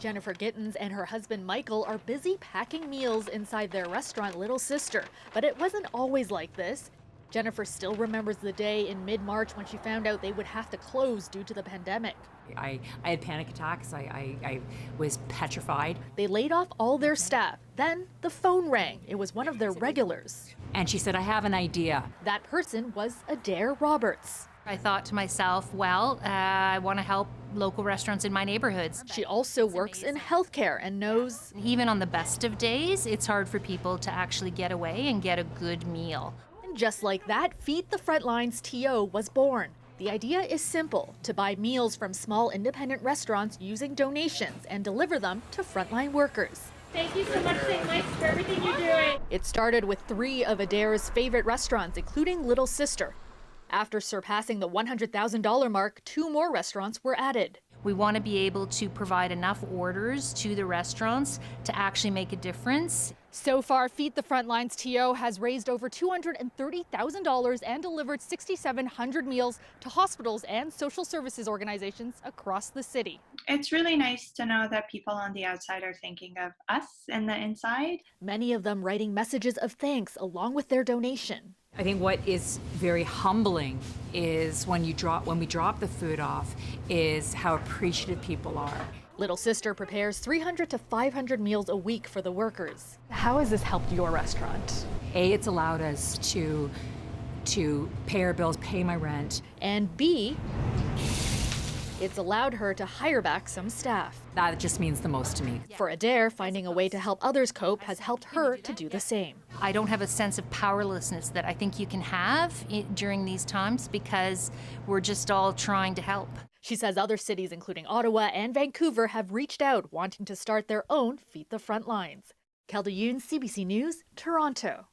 Jennifer Gittins and her husband Michael are busy packing meals inside their restaurant Little Sister, but it wasn't always like this. Jennifer still remembers the day in mid-March when she found out they would have to close due to the pandemic. I had panic attacks. I was petrified. They laid off all their staff. Then the phone rang. It was one of their regulars. And she said, I have an idea. That person was Adair Roberts. I thought to myself, well, I want to help local restaurants in my neighborhoods. She also works in healthcare and knows even on the best of days, it's hard for people to actually get away and get a good meal. And just like that, Feed the Frontlines TO was born. The idea is simple, to buy meals from small independent restaurants using donations and deliver them to frontline workers. Thank you so much, St. Mike's, for everything you're doing. It started with 3 of Adair's favorite restaurants, including Little Sister. After surpassing the $100,000 mark, 2 more restaurants were added. We want to be able to provide enough orders to the restaurants to actually make a difference. So far, Feed the Frontlines TO has raised over $230,000 and delivered 6,700 meals to hospitals and social services organizations across the city. It's really nice to know that people on the outside are thinking of us in the inside. Many of them writing messages of thanks along with their donation. I think what is very humbling is when we drop the food off is how appreciative people are. Little Sister prepares 300 to 500 meals a week for the workers. How has this helped your restaurant? A, it's allowed us to pay our bills, pay my rent. And B, it's allowed her to hire back some staff. That just means the most to me. For Adair, finding a way to help others cope has helped her to do the same. I don't have a sense of powerlessness that I think you can have during these times because we're just all trying to help. She says other cities, including Ottawa and Vancouver, have reached out wanting to start their own Feed the Frontlines. Kelda Yoon, CBC News, Toronto.